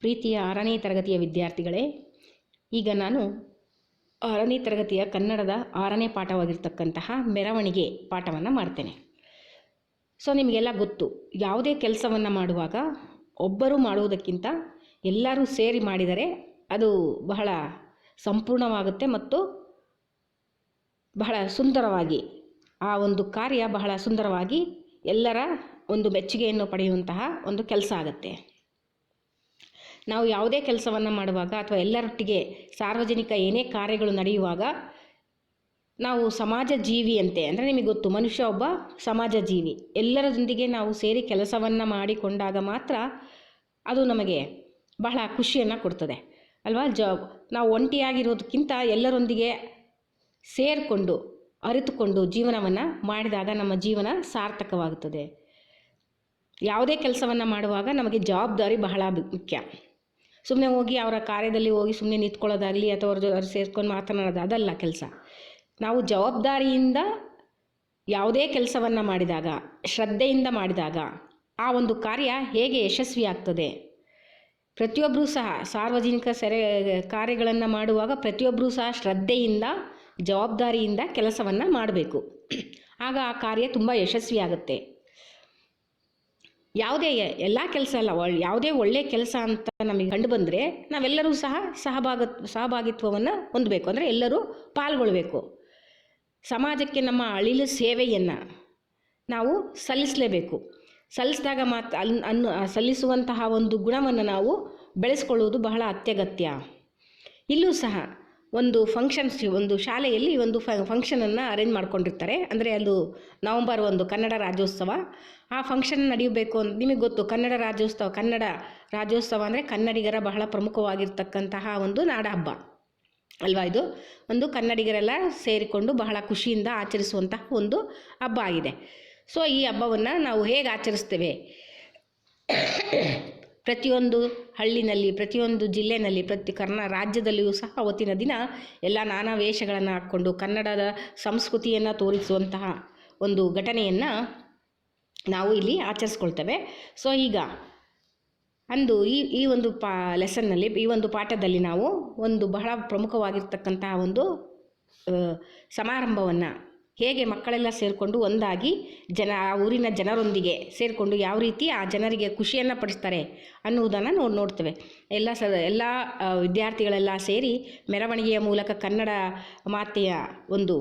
ಪ್ರೀತಿಯ 6ನೇ ತರಗತಿಯ ವಿದ್ಯಾರ್ಥಿಗಳೇ, ಈಗ ನಾನು 6ನೇ ತರಗತಿಯ ಕನ್ನಡದ 6ನೇ ಪಾಠವಾಗಿರ್ತಕ್ಕಂತಹ ಮೆರವಣಿಗೆ ಪಾಠವನ್ನು ಮಾಡ್ತೇನೆ. ಸೊ ನಿಮಗೆಲ್ಲ ಗೊತ್ತು, ಯಾವುದೇ ಕೆಲಸವನ್ನು ಮಾಡುವಾಗ ಒಬ್ಬರು ಮಾಡುವುದಕ್ಕಿಂತ ಎಲ್ಲರೂ ಸೇರಿ ಮಾಡಿದರೆ ಅದು ಬಹಳ ಸಂಪೂರ್ಣವಾಗುತ್ತೆ ಮತ್ತು ಬಹಳ ಸುಂದರವಾಗಿ ಆ ಒಂದು ಕಾರ್ಯ ಬಹಳ ಸುಂದರವಾಗಿ ಎಲ್ಲರ ಒಂದು ಮೆಚ್ಚುಗೆಯನ್ನು ಪಡೆಯುವಂತಹ ಒಂದು ಕೆಲಸ ಆಗುತ್ತೆ. ನಾವು ಯಾವುದೇ ಕೆಲಸವನ್ನು ಮಾಡುವಾಗ ಅಥವಾ ಎಲ್ಲರೊಟ್ಟಿಗೆ ಸಾರ್ವಜನಿಕ ಏನೇ ಕಾರ್ಯಗಳು ನಡೆಯುವಾಗ ನಾವು ಸಮಾಜ ಜೀವಿಯಂತೆ, ಅಂದರೆ ನಿಮಗೆ ಗೊತ್ತು, ಮನುಷ್ಯ ಒಬ್ಬ ಸಮಾಜ ಜೀವಿ. ಎಲ್ಲರೊಂದಿಗೆ ನಾವು ಸೇರಿ ಕೆಲಸವನ್ನು ಮಾಡಿಕೊಂಡಾಗ ಮಾತ್ರ ಅದು ನಮಗೆ ಬಹಳ ಖುಷಿಯನ್ನು ಕೊಡ್ತದೆ ಅಲ್ವಾ. ನಾವು ಒಂಟಿಯಾಗಿರೋದಕ್ಕಿಂತ ಎಲ್ಲರೊಂದಿಗೆ ಸೇರಿಕೊಂಡು ಅರಿತುಕೊಂಡು ಜೀವನವನ್ನು ಮಾಡಿದಾಗ ನಮ್ಮ ಜೀವನ ಸಾರ್ಥಕವಾಗುತ್ತದೆ. ಯಾವುದೇ ಕೆಲಸವನ್ನು ಮಾಡುವಾಗ ನಮಗೆ ಜವಾಬ್ದಾರಿ ಬಹಳ ಮುಖ್ಯ. ಸುಮ್ಮನೆ ಹೋಗಿ ಅವರ ಕಾರ್ಯದಲ್ಲಿ ಹೋಗಿ ಸುಮ್ಮನೆ ನಿಂತ್ಕೊಳ್ಳೋದಾಗಲಿ ಅಥವಾ ಅವ್ರು ಸೇರ್ಕೊಂಡು ಮಾತನಾಡೋದು ಅದಲ್ಲ ಕೆಲಸ. ನಾವು ಜವಾಬ್ದಾರಿಯಿಂದ ಯಾವುದೇ ಕೆಲಸವನ್ನು ಮಾಡಿದಾಗ, ಶ್ರದ್ಧೆಯಿಂದ ಮಾಡಿದಾಗ ಆ ಒಂದು ಕಾರ್ಯ ಹೇಗೆ ಯಶಸ್ವಿ ಆಗ್ತದೆ. ಪ್ರತಿಯೊಬ್ಬರೂ ಸಹ ಸಾರ್ವಜನಿಕ ಕಾರ್ಯಗಳನ್ನು ಮಾಡುವಾಗ ಪ್ರತಿಯೊಬ್ಬರೂ ಸಹ ಶ್ರದ್ಧೆಯಿಂದ ಜವಾಬ್ದಾರಿಯಿಂದ ಕೆಲಸವನ್ನು ಮಾಡಬೇಕು. ಆಗ ಆ ಕಾರ್ಯ ತುಂಬ ಯಶಸ್ವಿಯಾಗುತ್ತೆ. ಎಲ್ಲ ಕೆಲಸ ಅಲ್ಲ, ಯಾವುದೇ ಒಳ್ಳೆಯ ಕೆಲಸ ಅಂತ ನಮಗೆ ಕಂಡು ಬಂದರೆ ನಾವೆಲ್ಲರೂ ಸಹ ಸಹಭಾಗಿತ್ವವನ್ನು ಹೊಂದಬೇಕು. ಅಂದರೆ ಎಲ್ಲರೂ ಪಾಲ್ಗೊಳ್ಬೇಕು. ಸಮಾಜಕ್ಕೆ ನಮ್ಮ ಅಳಿಲು ಸೇವೆಯನ್ನು ನಾವು ಸಲ್ಲಿಸಲೇಬೇಕು. ಸಲ್ಲಿಸಿದಾಗ ಸಲ್ಲಿಸುವಂತಹ ಒಂದು ಗುಣವನ್ನು ನಾವು ಬೆಳೆಸ್ಕೊಳ್ಳುವುದು ಬಹಳ ಅತ್ಯಗತ್ಯ. ಇಲ್ಲೂ ಸಹ ಒಂದು ಒಂದು ಶಾಲೆಯಲ್ಲಿ ಒಂದು ಫಂಕ್ಷನನ್ನು ಅರೇಂಜ್ ಮಾಡ್ಕೊಂಡಿರ್ತಾರೆ. ಅಂದರೆ ಅದು ನವಂಬರ್ 1 ಕನ್ನಡ ರಾಜ್ಯೋತ್ಸವ. ಆ ಫಂಕ್ಷನ್ ನಡೆಯಬೇಕು ಅಂತ ನಿಮಗೆ ಗೊತ್ತು. ಕನ್ನಡ ರಾಜ್ಯೋತ್ಸವ ಅಂದರೆ ಕನ್ನಡಿಗರ ಬಹಳ ಪ್ರಮುಖವಾಗಿರ್ತಕ್ಕಂತಹ ಒಂದು ನಾಡ ಹಬ್ಬ ಅಲ್ವಾ. ಇದು ಒಂದು ಕನ್ನಡಿಗರೆಲ್ಲ ಸೇರಿಕೊಂಡು ಬಹಳ ಖುಷಿಯಿಂದ ಆಚರಿಸುವಂತಹ ಒಂದು ಹಬ್ಬ ಆಗಿದೆ. ಸೊ ಈ ಹಬ್ಬವನ್ನು ನಾವು ಹೇಗೆ ಆಚರಿಸ್ತೇವೆ, ಪ್ರತಿಯೊಂದು ಹಳ್ಳಿನಲ್ಲಿ, ಪ್ರತಿಯೊಂದು ಜಿಲ್ಲೆಯಲ್ಲಿ, ರಾಜ್ಯದಲ್ಲಿಯೂ ಸಹ ಅವತ್ತಿನ ದಿನ ಎಲ್ಲ ನಾನಾ ವೇಷಗಳನ್ನು ಹಾಕ್ಕೊಂಡು ಕನ್ನಡದ ಸಂಸ್ಕೃತಿಯನ್ನು ತೋರಿಸುವಂತಹ ಒಂದು ಘಟನೆಯನ್ನು ನಾವು ಇಲ್ಲಿ ಆಚರಿಸ್ಕೊಳ್ತೇವೆ. ಸೊ ಈಗ ಅಂದು ಈ ಒಂದು ಲೆಸನ್ನಲ್ಲಿ, ಈ ಒಂದು ಪಾಠದಲ್ಲಿ ನಾವು ಒಂದು ಬಹಳ ಪ್ರಮುಖವಾಗಿರ್ತಕ್ಕಂತಹ ಒಂದು ಸಮಾರಂಭವನ್ನು ಹೇಗೆ ಮಕ್ಕಳೆಲ್ಲ ಸೇರಿಕೊಂಡು ಒಂದಾಗಿ ಆ ಊರಿನ ಜನರೊಂದಿಗೆ ಸೇರಿಕೊಂಡು ಯಾವ ರೀತಿ ಆ ಜನರಿಗೆ ಖುಷಿಯನ್ನು ಪಡಿಸ್ತಾರೆ ಅನ್ನುವುದನ್ನು ನೋಡ್ತೇವೆ. ಎಲ್ಲ ವಿದ್ಯಾರ್ಥಿಗಳೆಲ್ಲ ಸೇರಿ ಮೆರವಣಿಗೆಯ ಮೂಲಕ ಕನ್ನಡ ಮಾತೆಯ ಒಂದು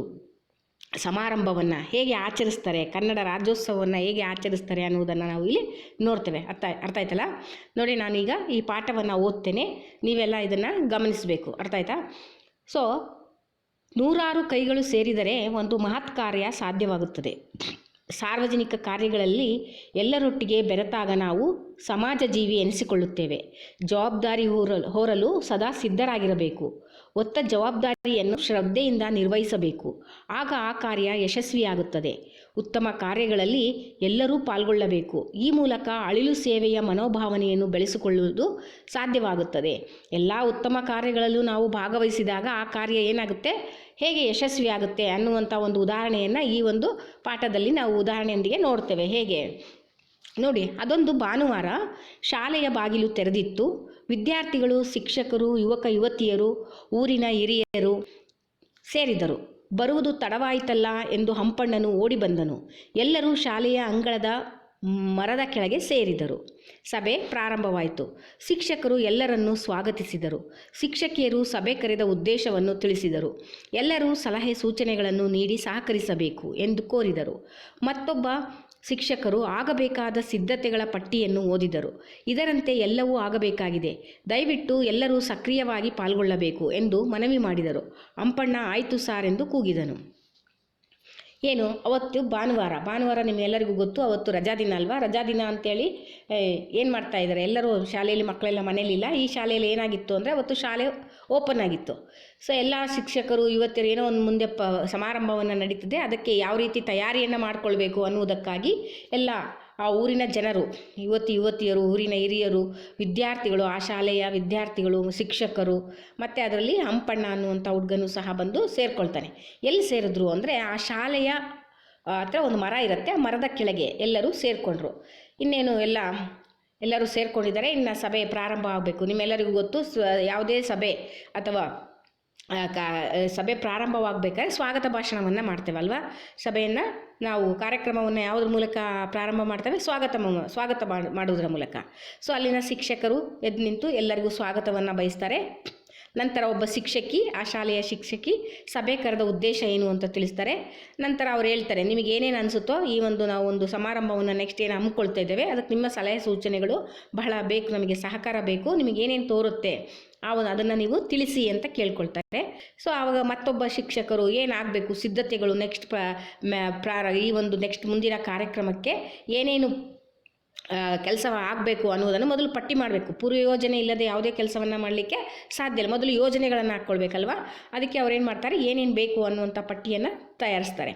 ಸಮಾರಂಭವನ್ನು ಹೇಗೆ ಆಚರಿಸ್ತಾರೆ, ಕನ್ನಡ ರಾಜ್ಯೋತ್ಸವವನ್ನು ಹೇಗೆ ಆಚರಿಸ್ತಾರೆ ಅನ್ನುವುದನ್ನು ನಾವು ಇಲ್ಲಿ ನೋಡ್ತೇವೆ. ಅರ್ಥ ಆಯ್ತಲ್ಲ. ನೋಡಿ, ನಾನೀಗ ಈ ಪಾಠವನ್ನು ಓದ್ತೇನೆ, ನೀವೆಲ್ಲ ಇದನ್ನು ಗಮನಿಸಬೇಕು. ಅರ್ಥ ಆಯ್ತಾ. ಸೊ 100 ಕೈಗಳು ಸೇರಿದರೆ ಒಂದು ಮಹತ್ ಕಾರ್ಯ ಸಾಧ್ಯವಾಗುತ್ತದೆ. ಸಾರ್ವಜನಿಕ ಕಾರ್ಯಗಳಲ್ಲಿ ಎಲ್ಲರೊಟ್ಟಿಗೆ ಬೆರೆತಾಗ ನಾವು ಸಮಾಜ ಜೀವಿ ಎನಿಸಿಕೊಳ್ಳುತ್ತೇವೆ. ಜವಾಬ್ದಾರಿ ಹೊರಲು ಸದಾ ಸಿದ್ಧರಾಗಿರಬೇಕು. ಹೊತ್ತ ಜವಾಬ್ದಾರಿಯನ್ನು ಶ್ರದ್ಧೆಯಿಂದ ನಿರ್ವಹಿಸಬೇಕು. ಆಗ ಆ ಕಾರ್ಯ ಯಶಸ್ವಿಯಾಗುತ್ತದೆ. ಉತ್ತಮ ಕಾರ್ಯಗಳಲ್ಲಿ ಎಲ್ಲರೂ ಪಾಲ್ಗೊಳ್ಳಬೇಕು. ಈ ಮೂಲಕ ಅಳಿಲು ಸೇವೆಯ ಮನೋಭಾವನೆಯನ್ನು ಬೆಳೆಸಿಕೊಳ್ಳುವುದು ಸಾಧ್ಯವಾಗುತ್ತದೆ. ಎಲ್ಲ ಉತ್ತಮ ಕಾರ್ಯಗಳಲ್ಲೂ ನಾವು ಭಾಗವಹಿಸಿದಾಗ ಆ ಕಾರ್ಯ ಏನಾಗುತ್ತೆ, ಹೇಗೆ ಯಶಸ್ವಿಯಾಗುತ್ತೆ ಅನ್ನುವಂಥ ಒಂದು ಉದಾಹರಣೆಯನ್ನು ಈ ಒಂದು ಪಾಠದಲ್ಲಿ ನಾವು ಉದಾಹರಣೆಯೊಂದಿಗೆ ನೋಡ್ತೇವೆ. ಹೇಗೆ ನೋಡಿ, ಅದೊಂದು ಭಾನುವಾರ ಶಾಲೆಯ ಬಾಗಿಲು ತೆರೆದಿತ್ತು. ವಿದ್ಯಾರ್ಥಿಗಳು, ಶಿಕ್ಷಕರು, ಯುವತಿಯರು, ಊರಿನ ಹಿರಿಯರು ಸೇರಿದರು. ಬರುವುದು ತಡವಾಯಿತಲ್ಲ ಎಂದು ಹಂಪಣ್ಣನು ಓಡಿ ಬಂದನು. ಎಲ್ಲರೂ ಶಾಲೆಯ ಅಂಗಳದ ಮರದ ಕೆಳಗೆ ಸೇರಿದರು. ಸಭೆ ಪ್ರಾರಂಭವಾಯಿತು. ಶಿಕ್ಷಕರು ಎಲ್ಲರನ್ನೂ ಸ್ವಾಗತಿಸಿದರು. ಶಿಕ್ಷಕಿಯರು ಸಭೆ ಕರೆದ ಉದ್ದೇಶವನ್ನು ತಿಳಿಸಿದರು. ಎಲ್ಲರೂ ಸಲಹೆ ಸೂಚನೆಗಳನ್ನು ನೀಡಿ ಸಹಕರಿಸಬೇಕು ಎಂದು ಕೋರಿದರು. ಮತ್ತೊಬ್ಬ ಶಿಕ್ಷಕರು ಆಗಬೇಕಾದ ಸಿದ್ಧತೆಗಳ ಪಟ್ಟಿಯನ್ನು ಓದಿದರು. ಇದರಂತೆ ಎಲ್ಲವೂ ಆಗಬೇಕಾಗಿದೆ. ದಯವಿಟ್ಟು ಎಲ್ಲರೂ ಸಕ್ರಿಯವಾಗಿ ಪಾಲ್ಗೊಳ್ಳಬೇಕು ಎಂದು ಮನವಿ ಮಾಡಿದರು. ಹಂಪಣ್ಣ ಆಯಿತು ಸಾರ್ ಎಂದು ಕೂಗಿದನು. ಏನು, ಅವತ್ತು ಭಾನುವಾರ ನಿಮ್ಮೆಲ್ಲರಿಗೂ ಗೊತ್ತು. ಅವತ್ತು ರಜಾದಿನ ಅಲ್ವಾ. ರಜಾದಿನ ಅಂತೇಳಿ ಏನು ಮಾಡ್ತಾ ಇದ್ದಾರೆ ಎಲ್ಲರೂ ಶಾಲೆಯಲ್ಲಿ, ಮಕ್ಕಳೆಲ್ಲ ಮನೇಲಿಲ್ಲ. ಈ ಶಾಲೆಯಲ್ಲಿ ಏನಾಗಿತ್ತು ಅಂದರೆ ಅವತ್ತು ಶಾಲೆ ಓಪನ್ ಆಗಿತ್ತು. ಸೊ ಎಲ್ಲ ಶಿಕ್ಷಕರು, ಯುವತಿಯರು ಏನೋ ಒಂದು ಮುಂದೆ ಸಮಾರಂಭವನ್ನು ನಡೀತದೆ, ಅದಕ್ಕೆ ಯಾವ ರೀತಿ ತಯಾರಿಯನ್ನು ಮಾಡಿಕೊಳ್ಬೇಕು ಅನ್ನುವುದಕ್ಕಾಗಿ ಎಲ್ಲ ಆ ಊರಿನ ಜನರು, ಯುವತಿಯರು, ಊರಿನ ಹಿರಿಯರು, ವಿದ್ಯಾರ್ಥಿಗಳು, ಆ ಶಾಲೆಯ ವಿದ್ಯಾರ್ಥಿಗಳು, ಶಿಕ್ಷಕರು, ಮತ್ತು ಅದರಲ್ಲಿ ಹಂಪಣ್ಣ ಅನ್ನುವಂಥ ಹುಡುಗನೂ ಸಹ ಬಂದು ಸೇರಿಕೊಳ್ತಾನೆ. ಎಲ್ಲಿ ಸೇರಿದ್ರು ಅಂದರೆ ಆ ಶಾಲೆಯ ಹತ್ರ ಒಂದು ಮರ ಇರುತ್ತೆ. ಆ ಮರದ ಕೆಳಗೆ ಎಲ್ಲರೂ ಸೇರಿಕೊಂಡ್ರು. ಇನ್ನೇನು ಎಲ್ಲ ಎಲ್ಲರೂ ಸೇರ್ಕೊಂಡಿದ್ದಾರೆ. ಇನ್ನು ಸಭೆ ಪ್ರಾರಂಭ ಆಗಬೇಕು. ನಿಮ್ಮೆಲ್ಲರಿಗೂ ಗೊತ್ತು, ಯಾವುದೇ ಸಭೆ ಅಥವಾ ಸಭೆ ಪ್ರಾರಂಭವಾಗಬೇಕಾದ್ರೆ ಸ್ವಾಗತ ಭಾಷಣವನ್ನು ಮಾಡ್ತೇವಲ್ವ. ಸಭೆಯನ್ನು ನಾವು ಕಾರ್ಯಕ್ರಮವನ್ನು ಯಾವುದ್ರ ಮೂಲಕ ಪ್ರಾರಂಭ ಮಾಡ್ತೇವೆ? ಸ್ವಾಗತ ಮಾಡುವುದರ ಮೂಲಕ. ಸೊ ಅಲ್ಲಿನ ಶಿಕ್ಷಕರು ಎದ್ದು ನಿಂತು ಎಲ್ಲರಿಗೂ ಸ್ವಾಗತವನ್ನು ಬಯಸ್ತಾರೆ. ನಂತರ ಒಬ್ಬ ಶಿಕ್ಷಕಿ, ಆ ಶಾಲೆಯ ಶಿಕ್ಷಕಿ ಸಭೆ ಕರೆದ ಉದ್ದೇಶ ಏನು ಅಂತ ತಿಳಿಸ್ತಾರೆ. ನಂತರ ಅವ್ರು ಹೇಳ್ತಾರೆ, ನಿಮಗೆ ಏನೇನು ಅನಿಸುತ್ತೋ ನಾವು ಒಂದು ಸಮಾರಂಭವನ್ನು ನೆಕ್ಸ್ಟ್ ಏನು ಹಮ್ಮಿಕೊಳ್ತಾ ಇದ್ದೇವೆ, ಅದಕ್ಕೆ ನಿಮ್ಮ ಸಲಹೆ ಸೂಚನೆಗಳು ಬಹಳ ಬೇಕು, ನಮಗೆ ಸಹಕಾರ ಬೇಕು, ನಿಮಗೆ ಏನೇನು ತೋರುತ್ತೆ ಅದನ್ನು ನೀವು ತಿಳಿಸಿ ಅಂತ ಕೇಳ್ಕೊಳ್ತಾರೆ. ಸೊ ಆವಾಗ ಮತ್ತೊಬ್ಬ ಶಿಕ್ಷಕರು ಏನಾಗಬೇಕು ಸಿದ್ಧತೆಗಳು ನೆಕ್ಸ್ಟ್ ನೆಕ್ಸ್ಟ್ ಮುಂದಿನ ಕಾರ್ಯಕ್ರಮಕ್ಕೆ ಏನೇನು ಕೆಲಸ ಆಗಬೇಕು ಅನ್ನೋದನ್ನು ಮೊದಲು ಪಟ್ಟಿ ಮಾಡಬೇಕು. ಪೂರ್ವ ಯೋಜನೆ ಇಲ್ಲದೆ ಯಾವುದೇ ಕೆಲಸವನ್ನು ಮಾಡಲಿಕ್ಕೆ ಸಾಧ್ಯ ಇಲ್ಲ. ಮೊದಲು ಯೋಜನೆಗಳನ್ನು ಹಾಕ್ಕೊಳ್ಬೇಕಲ್ವ. ಅದಕ್ಕೆ ಅವ್ರೇನು ಮಾಡ್ತಾರೆ, ಏನೇನು ಬೇಕು ಅನ್ನುವಂಥ ಪಟ್ಟಿಯನ್ನು ತಯಾರಿಸ್ತಾರೆ.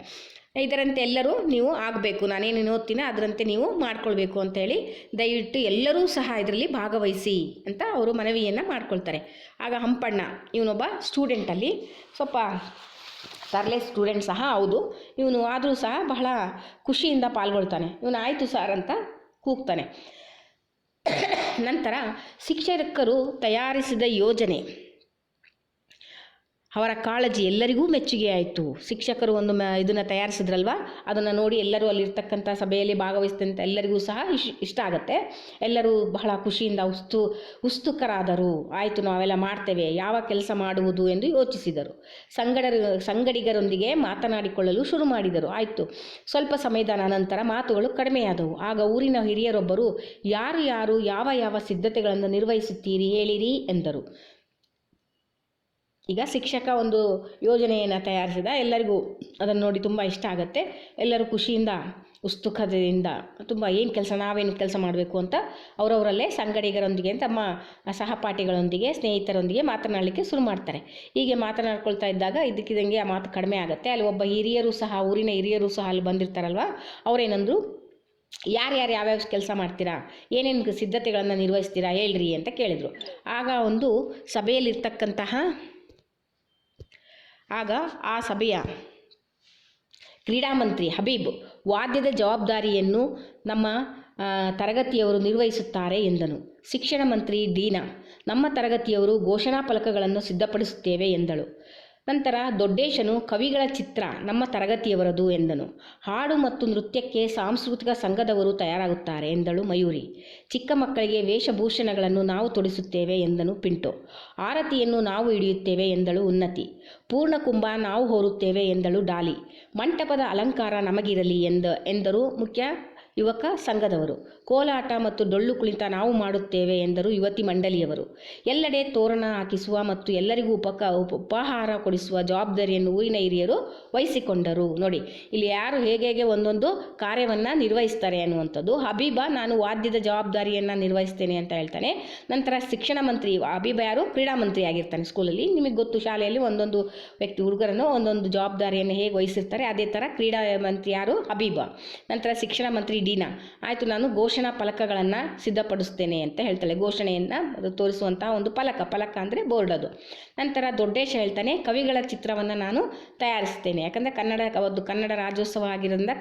ಇದರಂತೆ ಎಲ್ಲರೂ ನೀವು ಆಗಬೇಕು, ನಾನೇನು ಓದ್ತೀನೋ ಅದರಂತೆ ನೀವು ಮಾಡ್ಕೊಳ್ಬೇಕು ಅಂತೇಳಿ ದಯವಿಟ್ಟು ಎಲ್ಲರೂ ಸಹ ಇದರಲ್ಲಿ ಭಾಗವಹಿಸಿ ಅಂತ ಅವರು ಮನವಿಯನ್ನು ಮಾಡ್ಕೊಳ್ತಾರೆ. ಆಗ ಹಂಪಣ್ಣ, ಇವನೊಬ್ಬ ಸ್ಟೂಡೆಂಟಲ್ಲಿ ಸ್ವಲ್ಪ ತರಲೆ ಸ್ಟೂಡೆಂಟ್ ಸಹ ಹೌದು, ಇವನು ಆದರೂ ಸಹ ಬಹಳ ಖುಷಿಯಿಂದ ಪಾಲ್ಗೊಳ್ತಾನೆ. ಇವನು ಆಯಿತು ಸರ್ ಅಂತ ಕೂಗ್ತಾನೆ. ನಂತರ ಶಿಕ್ಷಕರು ತಯಾರಿಸಿದ ಯೋಜನೆ, ಅವರ ಕಾಳಜಿ ಎಲ್ಲರಿಗೂ ಮೆಚ್ಚುಗೆ ಆಯಿತು. ಶಿಕ್ಷಕರು ಒಂದು ಇದನ್ನು ತಯಾರಿಸಿದ್ರಲ್ವ, ಅದನ್ನು ನೋಡಿ ಎಲ್ಲರೂ ಅಲ್ಲಿರ್ತಕ್ಕಂಥ ಸಭೆಯಲ್ಲಿ ಭಾಗವಹಿಸಿದಂಥ ಎಲ್ಲರಿಗೂ ಸಹ ಇಷ್ಟ ಆಗುತ್ತೆ. ಎಲ್ಲರೂ ಬಹಳ ಖುಷಿಯಿಂದ ಉತ್ಸುಕರಾದರು. ಆಯಿತು, ನಾವೆಲ್ಲ ಮಾಡ್ತೇವೆ, ಯಾವ ಕೆಲಸ ಮಾಡುವುದು ಎಂದು ಯೋಚಿಸಿದರು. ಸಂಗಡಿಗರೊಂದಿಗೆ ಮಾತನಾಡಿಕೊಳ್ಳಲು ಶುರು ಮಾಡಿದರು. ಆಯಿತು, ಸ್ವಲ್ಪ ಸಮಯದ ನಂತರ ಮಾತುಗಳು ಕಡಿಮೆಯಾದವು. ಆಗ ಊರಿನ ಹಿರಿಯರೊಬ್ಬರು, ಯಾರು ಯಾವ ಸಿದ್ಧತೆಗಳನ್ನು ನಿರ್ವಹಿಸುತ್ತೀರಿ ಹೇಳಿರಿ ಎಂದರು. ಈಗ ಶಿಕ್ಷಕ ಒಂದು ಯೋಜನೆಯನ್ನು ತಯಾರಿಸಿದ, ಎಲ್ಲರಿಗೂ ಅದನ್ನು ನೋಡಿ ತುಂಬ ಇಷ್ಟ ಆಗುತ್ತೆ. ಎಲ್ಲರೂ ಖುಷಿಯಿಂದ ಉತ್ಸುಕತೆಯಿಂದ ನಾವೇನು ಕೆಲಸ ಮಾಡಬೇಕು ಅಂತ ಅವರವರಲ್ಲೇ ಸಂಗಡಿಗರೊಂದಿಗೆ, ತಮ್ಮ ಸಹಪಾಠಿಗಳೊಂದಿಗೆ, ಸ್ನೇಹಿತರೊಂದಿಗೆ ಮಾತನಾಡಲಿಕ್ಕೆ ಶುರು ಮಾಡ್ತಾರೆ. ಹೀಗೆ ಮಾತನಾಡ್ಕೊಳ್ತಾ ಇದ್ದಾಗ ಇದ್ದಕ್ಕಿದ್ದಂಗೆ ಆ ಮಾತು ಕಡಿಮೆ ಆಗುತ್ತೆ. ಅಲ್ಲಿ ಒಬ್ಬ ಊರಿನ ಹಿರಿಯರು ಸಹ ಅಲ್ಲಿ ಬಂದಿರ್ತಾರಲ್ವ, ಅವರೇನಂದ್ರು, ಯಾವ್ಯಾವ ಕೆಲಸ ಮಾಡ್ತೀರಾ, ಏನೇನು ಸಿದ್ಧತೆಗಳನ್ನು ನಿರ್ವಹಿಸ್ತೀರಾ ಹೇಳ್ರಿ ಅಂತ ಕೇಳಿದರು. ಆಗ ಆ ಸಭೆಯ ಕ್ರೀಡಾ ಮಂತ್ರಿ ಹಬೀಬ್, ವಾದ್ಯದ ಜವಾಬ್ದಾರಿಯನ್ನು ನಮ್ಮ ತರಗತಿಯವರು ನಿರ್ವಹಿಸುತ್ತಾರೆ ಎಂದನು. ಶಿಕ್ಷಣ ಮಂತ್ರಿ ಡೀನಾ, ನಮ್ಮ ತರಗತಿಯವರು ಘೋಷಣಾ ಫಲಕಗಳನ್ನು ಸಿದ್ಧಪಡಿಸುತ್ತೇವೆ ಎಂದಳು. ನಂತರ ದೊಡ್ಡೇಶನು, ಕವಿಗಳ ಚಿತ್ರ ನಮ್ಮ ತರಗತಿಯವರದು ಎಂದನು. ಹಾಡು ಮತ್ತು ನೃತ್ಯಕ್ಕೆ ಸಾಂಸ್ಕೃತಿಕ ಸಂಘದವರು ತಯಾರಾಗುತ್ತಾರೆ ಎಂದಳು ಮಯೂರಿ. ಚಿಕ್ಕ ಮಕ್ಕಳಿಗೆ ವೇಷಭೂಷಣಗಳನ್ನು ನಾವು ತೊಡಿಸುತ್ತೇವೆ ಎಂದನು ಪಿಂಟೋ. ಆರತಿಯನ್ನು ನಾವು ಹಿಡಿಯುತ್ತೇವೆ ಎಂದಳು ಉನ್ನತಿ. ಪೂರ್ಣಕುಂಭ ನಾವು ಹೊರುತ್ತೇವೆ ಎಂದಳು ಡಾಲಿ. ಮಂಟಪದ ಅಲಂಕಾರ ನಮಗಿರಲಿ ಎಂದರು ಮುಖ್ಯ ಯುವಕ ಸಂಘದವರು. ಕೋಲಾಟ ಮತ್ತು ಡೊಳ್ಳು ಕುಣಿತ ನಾವು ಮಾಡುತ್ತೇವೆ ಎಂದರು ಯುವತಿ ಮಂಡಳಿಯವರು. ಎಲ್ಲೆಡೆ ತೋರಣ ಹಾಕಿಸುವ ಮತ್ತು ಎಲ್ಲರಿಗೂ ಉಪಹಾರ ಕೊಡಿಸುವ ಜವಾಬ್ದಾರಿಯನ್ನು ಊರಿನ ಹಿರಿಯರು ವಹಿಸಿಕೊಂಡರು. ನೋಡಿ, ಇಲ್ಲಿ ಯಾರು ಹೇಗೆ ಒಂದೊಂದು ಕಾರ್ಯವನ್ನು ನಿರ್ವಹಿಸ್ತಾರೆ ಅನ್ನುವಂಥದ್ದು. ಹಬೀಬ, ನಾನು ವಾದ್ಯದ ಜವಾಬ್ದಾರಿಯನ್ನು ನಿರ್ವಹಿಸ್ತೇನೆ ಅಂತ ಹೇಳ್ತಾನೆ. ನಂತರ ಶಿಕ್ಷಣ ಮಂತ್ರಿ ಹಬೀಬ ಯಾರು? ಕ್ರೀಡಾ ಮಂತ್ರಿ ಆಗಿರ್ತಾನೆ ಸ್ಕೂಲಲ್ಲಿ. ನಿಮಗೆ ಗೊತ್ತು, ಶಾಲೆಯಲ್ಲಿ ಒಂದೊಂದು ಹುಡುಗರನ್ನು ಒಂದೊಂದು ಜವಾಬ್ದಾರಿಯನ್ನು ಹೇಗೆ ವಹಿಸಿರ್ತಾರೆ, ಅದೇ ಥರ ಕ್ರೀಡಾ ಮಂತ್ರಿ ಯಾರು? ಹಬೀಬ. ನಂತರ ಶಿಕ್ಷಣ ಮಂತ್ರಿ ಡೀನಾ, ಆಯಿತು, ನಾನು ಘೋಷಣಾ ಫಲಕಗಳನ್ನು ಸಿದ್ಧಪಡಿಸ್ತೇನೆ ಅಂತ ಹೇಳ್ತಾಳೆ. ಘೋಷಣೆಯನ್ನು ತೋರಿಸುವಂತಹ ಒಂದು ಫಲಕ ಅಂದರೆ ಬೋರ್ಡ್ ಅದು. ನಂತರ ದೊಡ್ಡೇಶ ಹೇಳ್ತಾನೆ, ಕವಿಗಳ ಚಿತ್ರವನ್ನು ನಾನು ತಯಾರಿಸ್ತೇನೆ. ಯಾಕಂದರೆ ಕನ್ನಡ ರಾಜ್ಯೋತ್ಸವ ಆಗಿರೋದ್ರಿಂದ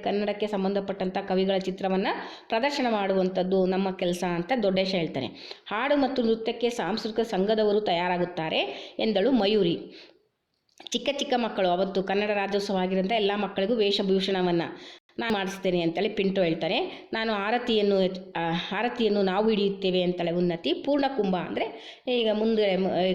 ಕನ್ನಡಕ್ಕೆ ಸಂಬಂಧಪಟ್ಟಂಥ ಕವಿಗಳ ಚಿತ್ರವನ್ನು ಪ್ರದರ್ಶನ ಮಾಡುವಂಥದ್ದು ನಮ್ಮ ಕೆಲಸ ಅಂತ ದೊಡ್ಡೇಶ ಹೇಳ್ತಾನೆ. ಹಾಡು ಮತ್ತು ನೃತ್ಯಕ್ಕೆ ಸಾಂಸ್ಕೃತಿಕ ಸಂಘದವರು ತಯಾರಾಗುತ್ತಾರೆ ಎಂದಳು ಮಯೂರಿ. ಚಿಕ್ಕ ಮಕ್ಕಳು, ಅವತ್ತು ಕನ್ನಡ ರಾಜ್ಯೋತ್ಸವ ಆಗಿರೋದ್ರಿಂದ ಎಲ್ಲ ಮಕ್ಕಳಿಗೂ ವೇಷಭೂಷಣವನ್ನು ನಾನು ಮಾಡಿಸ್ತೇನೆ ಅಂತೇಳಿ ಪಿಂಟೋ ಹೇಳ್ತಾರೆ. ನಾನು ಆರತಿಯನ್ನು ನಾವು ಹಿಡಿಯುತ್ತೇವೆ ಅಂತೇಳಿ ಉನ್ನತಿ. ಪೂರ್ಣಕುಂಭ ಅಂದರೆ ಈಗ ಮುಂದೆ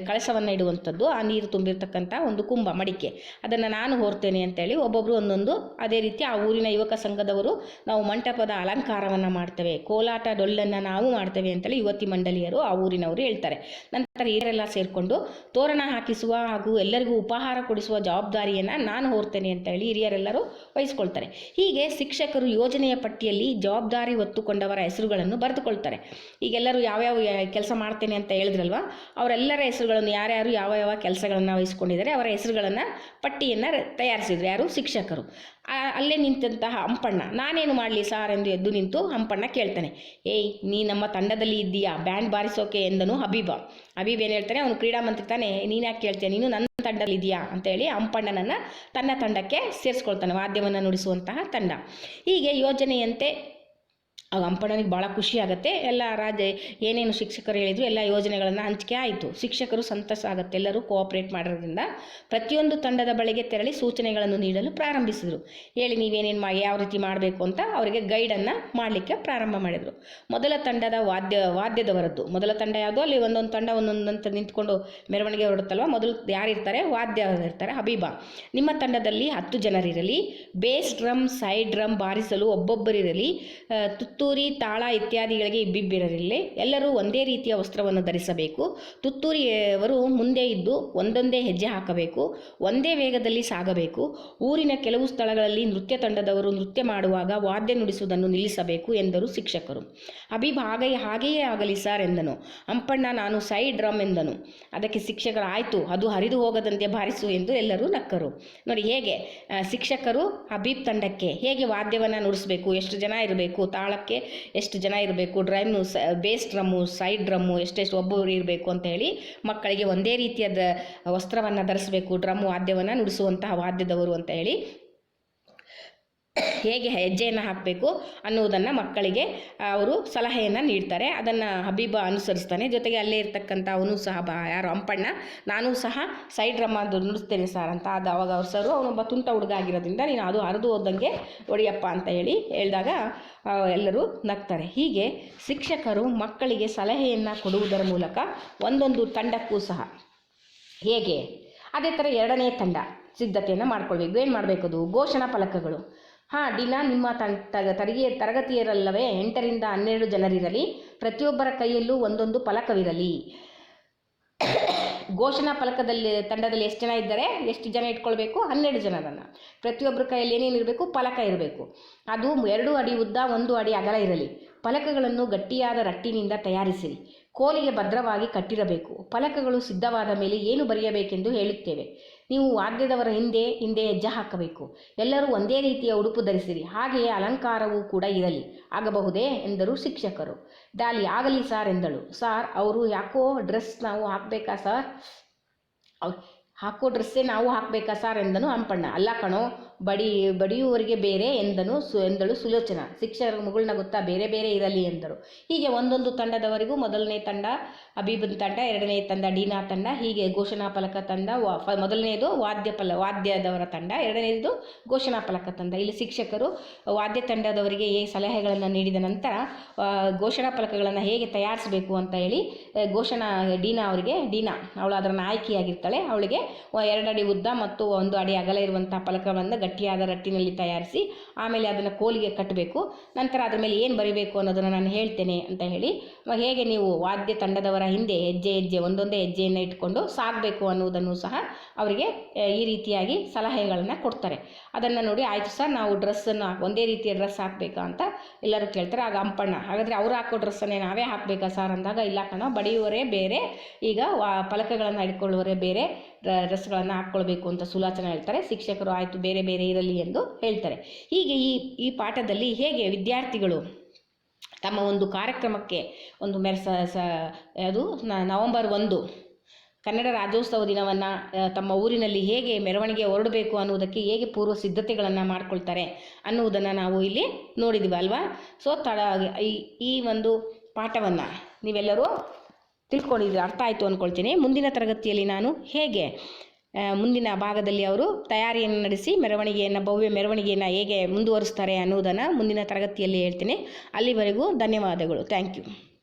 ಕಳಶವನ್ನು ಇಡುವಂಥದ್ದು, ಆ ನೀರು ತುಂಬಿರ್ತಕ್ಕಂಥ ಒಂದು ಕುಂಭ ಮಡಿಕೆ, ಅದನ್ನು ನಾನು ಹೊರ್ತೇನೆ ಅಂತೇಳಿ ಒಬ್ಬೊಬ್ಬರು ಒಂದೊಂದು. ಅದೇ ರೀತಿ ಆ ಊರಿನ ಯುವಕ ಸಂಘದವರು, ನಾವು ಮಂಟಪದ ಅಲಂಕಾರವನ್ನು ಮಾಡ್ತೇವೆ, ಕೋಲಾಟ ಡೊಳ್ಳನ್ನು ನಾವು ಮಾಡ್ತೇವೆ ಅಂತೇಳಿ ಯುವತಿ ಮಂಡಳಿಯರು ಆ ಊರಿನವರು ಹೇಳ್ತಾರೆ. ನಂತರ ಹಿರಿಯರೆಲ್ಲ ಸೇರಿಕೊಂಡು ತೋರಣ ಹಾಕಿಸುವ ಹಾಗೂ ಎಲ್ಲರಿಗೂ ಉಪಹಾರ ಕೊಡಿಸುವ ಜವಾಬ್ದಾರಿಯನ್ನು ನಾನು ಹೊರ್ತೇನೆ ಅಂತೇಳಿ ಹಿರಿಯರೆಲ್ಲರೂ ವಹಿಸ್ಕೊಳ್ತಾರೆ. ಹೀಗೆ ಶಿಕ್ಷಕರು ಯೋಜನೆಯ ಪಟ್ಟಿಯಲ್ಲಿ ಜವಾಬ್ದಾರಿ ಹೊತ್ತುಕೊಂಡವರ ಹೆಸರುಗಳನ್ನು ಬರೆದುಕೊಳ್ತಾರೆ. ಈಗೆಲ್ಲರೂ ಯಾವ್ಯಾವ ಕೆಲಸ ಮಾಡ್ತೇನೆ ಅಂತ ಹೇಳಿದ್ರಲ್ವ, ಅವರೆಲ್ಲರ ಹೆಸರುಗಳನ್ನು, ಯಾರ್ಯಾರು ಯಾವ ಕೆಲಸಗಳನ್ನು ವಹಿಸ್ಕೊಂಡಿದ್ದಾರೆ ಅವರ ಹೆಸರುಗಳನ್ನು ಪಟ್ಟಿಯನ್ನು ತಯಾರಿಸಿದ್ರು ಯಾರು? ಶಿಕ್ಷಕರು. ಅಲ್ಲೇ ನಿಂತಹ ಹಂಪಣ್ಣ, ನಾನೇನು ಮಾಡಲಿ ಸಾರ್ ಎಂದು ಎದ್ದು ನಿಂತು ಹಂಪಣ್ಣ ಕೇಳ್ತಾನೆ, ಏಯ್, ನೀ ನಮ್ಮ ತಂಡದಲ್ಲಿ ಇದ್ದೀಯಾ, ಬ್ಯಾಂಡ್ ಬಾರಿಸೋಕೆ ಎಂದನು ಹಬೀಬ ಏನು ಹೇಳ್ತಾನೆ, ಅವನು ಕ್ರೀಡಾ ಮಂತ್ರಿ ತಾನೆ, ನೀನು ಯಾಕೆ ಕೇಳ್ತೀಯ, ನೀನು ನನ್ನ ತಂಡದಲ್ಲಿ ಇದೆಯಾ ಅಂತೇಳಿ ಹಂಪಣ್ಣನನ್ನು ತನ್ನ ತಂಡಕ್ಕೆ ಸೇರಿಸ್ಕೊಳ್ತಾನೆ, ವಾದ್ಯವನ್ನು ನುಡಿಸುವಂತಹ ತಂಡ. ಹೀಗೆ ಯೋಜನೆಯಂತೆ ಆಗ ಹಂಪಣ್ಣನಿಗೆ ಭಾಳ ಖುಷಿ ಆಗುತ್ತೆ. ಎಲ್ಲ ಏನೇನು ಶಿಕ್ಷಕರು ಹೇಳಿದ್ರು ಎಲ್ಲ ಯೋಜನೆಗಳನ್ನು ಹಂಚಿಕೆ ಆಯಿತು. ಶಿಕ್ಷಕರು ಸಂತಸ ಆಗುತ್ತೆ, ಎಲ್ಲರೂ ಕೋಆಪ್ರೇಟ್ ಮಾಡಿರೋದ್ರಿಂದ ಪ್ರತಿಯೊಂದು ತಂಡದ ಬಳಿಗೆ ತೆರಳಿ ಸೂಚನೆಗಳನ್ನು ನೀಡಲು ಪ್ರಾರಂಭಿಸಿದರು. ಹೇಳಿ ನೀವೇನೇನು ಯಾವ ರೀತಿ ಮಾಡಬೇಕು ಅಂತ ಅವರಿಗೆ ಗೈಡನ್ನು ಮಾಡಲಿಕ್ಕೆ ಪ್ರಾರಂಭ ಮಾಡಿದರು. ಮೊದಲ ತಂಡದ ವಾದ್ಯದವರದ್ದು. ಮೊದಲ ತಂಡ ಯಾವುದೋ ಅಲ್ಲಿ ಒಂದೊಂದು ತಂಡ ಒಂದೊಂದಂತ ನಿಂತ್ಕೊಂಡು ಮೆರವಣಿಗೆ ಹೊರಡುತ್ತಲ್ವ, ಮೊದಲು ಯಾರಿರ್ತಾರೆ? ವಾದ್ಯ ಇರ್ತಾರೆ. ಹಬೀಬಾ, ನಿಮ್ಮ ತಂಡದಲ್ಲಿ 10 ಜನರಿರಲಿ. ಬೇಸ್ ಡ್ರಮ್, ಸೈಡ್ ಡ್ರಮ್ ಬಾರಿಸಲು ಒಬ್ಬೊಬ್ಬರಿರಲಿ. ತುತ್ತೂರಿ, ತಾಳ ಇತ್ಯಾದಿಗಳಿಗೆ ಇಬ್ಬಿಬ್ಬರಿರಲಿ. ಎಲ್ಲರೂ ಒಂದೇ ರೀತಿಯ ವಸ್ತ್ರವನ್ನು ಧರಿಸಬೇಕು. ತುತ್ತೂರಿಯವರು ಮುಂದೆ ಇದ್ದು ಒಂದೊಂದೇ ಹೆಜ್ಜೆ ಹಾಕಬೇಕು. ಒಂದೇ ವೇಗದಲ್ಲಿ ಸಾಗಬೇಕು. ಊರಿನ ಕೆಲವು ಸ್ಥಳಗಳಲ್ಲಿ ನೃತ್ಯ ತಂಡದವರು ನೃತ್ಯ ಮಾಡುವಾಗ ವಾದ್ಯ ನುಡಿಸುವುದನ್ನು ನಿಲ್ಲಿಸಬೇಕು ಎಂದರು ಶಿಕ್ಷಕರು. ಹಬೀಬ್ ಹಾಗೆಯೇ ಆಗಲಿ ಸರ್ ಎಂದನು. ಹಂಪಣ್ಣ, ನಾನು ಸೈಡ್ ಡ್ರಮ್ ಎಂದನು. ಅದಕ್ಕೆ ಶಿಕ್ಷಕರು, ಆಯಿತು, ಅದು ಹರಿದು ಹೋಗದಂತೆ ಬಾರಿಸು ಎಂದು ಎಲ್ಲರೂ ನಕ್ಕರು. ನೋಡಿ ಹೇಗೆ ಶಿಕ್ಷಕರು ಹಬೀಬ್ ತಂಡಕ್ಕೆ ಹೇಗೆ ವಾದ್ಯವನ್ನು ನುಡಿಸಬೇಕು, ಎಷ್ಟು ಜನ ಇರಬೇಕು, ತಾಳಕ್ಕೆ ಎಷ್ಟು ಜನ ಇರಬೇಕು, drum, base drum, side drum ಎಷ್ಟೆಷ್ಟು ಒಬ್ಬರು ಇರಬೇಕು ಅಂತ ಹೇಳಿ ಮಕ್ಕಳಿಗೆ ಒಂದೇ ರೀತಿಯಾದ ವಸ್ತ್ರವನ್ನು ಧರಿಸಬೇಕು, ಡ್ರಮ್ ವಾದ್ಯವನ್ನು ನುಡಿಸುವಂತಹ ವಾದ್ಯದವರು ಅಂತ ಹೇಳಿ ಹೇಗೆ ಹೆಜ್ಜೆಯನ್ನು ಹಾಕಬೇಕು ಅನ್ನುವುದನ್ನು ಮಕ್ಕಳಿಗೆ ಅವರು ಸಲಹೆಯನ್ನು ನೀಡ್ತಾರೆ. ಅದನ್ನು ಹಬೀಬ ಅನುಸರಿಸ್ತಾನೆ. ಜೊತೆಗೆ ಅಲ್ಲೇ ಇರ್ತಕ್ಕಂಥ ಅವನು ಸಹ ಯಾರು ಹಂಪಣ್ಣ, ನಾನು ಸಹ ಸೈಡ್ ಡ್ರಮ್ ಅದು ನುಡಿಸ್ತೇನೆ ಸರ್ ಅಂತ. ಅದು ಅವಾಗ ಅವ್ರ ಸರು ಅವನೊಬ್ಬ ತುಂಟ ಹುಡುಗ ಆಗಿರೋದ್ರಿಂದ ನೀನು ಅದು ಹರಿದು ಹೋದಂಗೆ ಹೊಡಿಯಪ್ಪ ಅಂತ ಹೇಳಿದಾಗ ಎಲ್ಲರೂ ನಗ್ತಾರೆ. ಹೀಗೆ ಶಿಕ್ಷಕರು ಮಕ್ಕಳಿಗೆ ಸಲಹೆಯನ್ನು ಕೊಡುವುದರ ಮೂಲಕ ಒಂದೊಂದು ತಂಡಕ್ಕೂ ಸಹ ಹೇಗೆ ಅದೇ ಥರ ಎರಡನೇ ತಂಡ ಸಿದ್ಧತೆಯನ್ನು ಮಾಡ್ಕೊಳ್ಬೇಕು. ಏನು ಮಾಡಬೇಕದು? ಘೋಷಣಾ ಫಲಕಗಳು. ದಿನ ನಿಮ್ಮ ತರಗತಿಯರಲ್ಲವೇ 8ರಿಂದ 12 ಜನರಿರಲಿ. ಪ್ರತಿಯೊಬ್ಬರ ಕೈಯಲ್ಲೂ ಒಂದೊಂದು ಫಲಕವಿರಲಿ. ಘೋಷಣಾ ತಂಡದಲ್ಲಿ ಎಷ್ಟು ಜನ ಇದ್ದರೆ ಎಷ್ಟು ಜನ ಇಟ್ಕೊಳ್ಬೇಕು? 12 ಜನರನ್ನು. ಪ್ರತಿಯೊಬ್ಬರ ಕೈಯಲ್ಲಿ ಏನೇನಿರಬೇಕು? ಫಲಕ ಇರಬೇಕು. ಅದು 2 ಅಡಿ ಉದ್ದ, 1 ಅಡಿ ಅಗಲ ಇರಲಿ. ಫಲಕಗಳನ್ನು ಗಟ್ಟಿಯಾದ ರಟ್ಟಿನಿಂದ ತಯಾರಿಸಿರಿ. ಕೋಲಿಗೆ ಭದ್ರವಾಗಿ ಕಟ್ಟಿರಬೇಕು. ಫಲಕಗಳು ಸಿದ್ಧವಾದ ಮೇಲೆ ಏನು ಬರೆಯಬೇಕೆಂದು ಹೇಳುತ್ತೇವೆ. ನೀವು ವಾದ್ಯದವರ ಹಿಂದೆ ಹೆಜ್ಜೆ ಹಾಕಬೇಕು. ಎಲ್ಲರೂ ಒಂದೇ ರೀತಿಯ ಉಡುಪು ಧರಿಸಿರಿ. ಹಾಗೆಯೇ ಅಲಂಕಾರವೂ ಕೂಡ ಇರಲಿ. ಆಗಬಹುದೇ ಎಂದರು ಶಿಕ್ಷಕರು. ಡಾಲಿ, ಆಗಲಿ ಸಾರ್ ಎಂದಳು. ಸಾರ್, ಅವರು ಯಾಕೋ ಡ್ರೆಸ್ ನಾವು ಹಾಕಬೇಕಾ ಸರ್? ಹಾಕೋ ಡ್ರೆಸ್ಸೇ ನಾವು ಹಾಕಬೇಕಾ ಸರ್ ಎಂದನು ಹಂಪಣ್ಣ. ಅಲ್ಲ ಕಣೋ, ಬಡಿಯುವವರಿಗೆ ಬೇರೆ ಎಂದಳು ಸುಲೋಚನಾ. ಶಿಕ್ಷಕರ ಮುಗುಳ್ನ ಗೊತ್ತಾ, ಬೇರೆ ಬೇರೆ ಇರಲಿ ಎಂದರು. ಹೀಗೆ ಒಂದೊಂದು ತಂಡದವರೆಗೂ ಮೊದಲನೇ ತಂಡ ಹಬೀಬನ್ ತಂಡ, ಎರಡನೇ ತಂಡ ಡೀನಾ ತಂಡ, ಹೀಗೆ ಘೋಷಣಾ ಫಲಕ ತಂಡ, ಮೊದಲನೇದು ವಾದ್ಯದವರ ತಂಡ, ಎರಡನೇದು ಘೋಷಣಾ ಫಲಕ ತಂಡ. ಇಲ್ಲಿ ಶಿಕ್ಷಕರು ವಾದ್ಯ ತಂಡದವರಿಗೆ ಸಲಹೆಗಳನ್ನು ನೀಡಿದ ನಂತರ ಘೋಷಣಾ ಫಲಕಗಳನ್ನು ಹೇಗೆ ತಯಾರಿಸಬೇಕು ಅಂತ ಹೇಳಿ ಡೀನಾ ಅವಳು ಅದರ ನಾಯಕಿಯಾಗಿರ್ತಾಳೆ. ಅವಳಿಗೆ 2 ಅಡಿ ಉದ್ದ ಮತ್ತು 1 ಅಡಿ ಅಗಲ ಇರುವಂಥ ಫಲಕವನ್ನು ಗಟ್ಟಿಯಾದ ರಟ್ಟಿನಲ್ಲಿ ತಯಾರಿಸಿ ಆಮೇಲೆ ಅದನ್ನು ಕೋಲಿಗೆ ಕಟ್ಟಬೇಕು. ನಂತರ ಅದರ ಮೇಲೆ ಏನು ಬರೀಬೇಕು ಅನ್ನೋದನ್ನು ನಾನು ಹೇಳ್ತೇನೆ ಅಂತ ಹೇಳಿ ಹೇಗೆ ನೀವು ವಾದ್ಯ ತಂಡದವರ ಹಿಂದೆ ಹೆಜ್ಜೆ ಒಂದೊಂದೇ ಹೆಜ್ಜೆಯನ್ನು ಇಟ್ಕೊಂಡು ಸಾಗಬೇಕು ಅನ್ನುವುದನ್ನು ಸಹ ಅವರಿಗೆ ಈ ರೀತಿಯಾಗಿ ಸಲಹೆಗಳನ್ನು ಕೊಡ್ತಾರೆ. ಅದನ್ನು ನೋಡಿ, ಆಯಿತು ಸರ್, ನಾವು ಡ್ರೆಸ್ಸನ್ನು ಒಂದೇ ರೀತಿಯ ಡ್ರೆಸ್ ಹಾಕಬೇಕಾ ಅಂತ ಎಲ್ಲರೂ ಕೇಳ್ತಾರೆ. ಆಗ ಹಂಪಣ್ಣ, ಹಾಗಾದರೆ ಅವ್ರು ಹಾಕೋ ಡ್ರೆಸ್ಸನ್ನೇ ನಾವೇ ಹಾಕಬೇಕಾ ಸರ್ ಅಂದಾಗ, ಇಲ್ಲ ಕಣ, ಬಡಿಯುವವರೇ ಬೇರೆ, ಈಗ ಫಲಕಗಳನ್ನು ಹಿಡ್ಕೊಳ್ಳುವವರೇ ಬೇರೆ ಡ್ರೆಸ್ಗಳನ್ನು ಹಾಕ್ಕೊಳ್ಬೇಕು ಅಂತ ಸುಲೋಚನಾ ಹೇಳ್ತಾರೆ. ಶಿಕ್ಷಕರು ಆಯಿತು, ಬೇರೆ ಬೇರೆ ಇರಲಿ ಎಂದು ಹೇಳ್ತಾರೆ. ಹೀಗೆ ಈ ಪಾಠದಲ್ಲಿ ಹೇಗೆ ವಿದ್ಯಾರ್ಥಿಗಳು ತಮ್ಮ ಒಂದು ಕಾರ್ಯಕ್ರಮಕ್ಕೆ ಒಂದು ಅದು ನವೆಂಬರ್ 1 ಕನ್ನಡ ರಾಜ್ಯೋತ್ಸವ ದಿನವನ್ನು ತಮ್ಮ ಊರಿನಲ್ಲಿ ಹೇಗೆ ಮೆರವಣಿಗೆ ಹೊರಡಬೇಕು ಅನ್ನುವುದಕ್ಕೆ ಹೇಗೆ ಪೂರ್ವ ಸಿದ್ಧತೆಗಳನ್ನು ಮಾಡ್ಕೊಳ್ತಾರೆ ಅನ್ನುವುದನ್ನು ನಾವು ಇಲ್ಲಿ ನೋಡಿದ್ದೀವಿ ಅಲ್ವಾ. ಸೊ ಈ ಒಂದು ಪಾಠವನ್ನು ನೀವೆಲ್ಲರೂ ತಿಳ್ಕೊಂಡಿದ್ದೀರಿ, ಅರ್ಥ ಆಯಿತು ಅಂದ್ಕೊಳ್ತೀನಿ. ಮುಂದಿನ ತರಗತಿಯಲ್ಲಿ ನಾನು ಹೇಗೆ ಮುಂದಿನ ಭಾಗದಲ್ಲಿ ಅವರು ತಯಾರಿಯನ್ನು ನಡೆಸಿ ಭವ್ಯ ಮೆರವಣಿಗೆಯನ್ನು ಹೇಗೆ ಮುಂದುವರಿಸ್ತಾರೆ ಅನ್ನೋದನ್ನು ಮುಂದಿನ ತರಗತಿಯಲ್ಲಿ ಹೇಳ್ತೀನಿ. ಅಲ್ಲಿವರೆಗೂ ಧನ್ಯವಾದಗಳು. Thank you.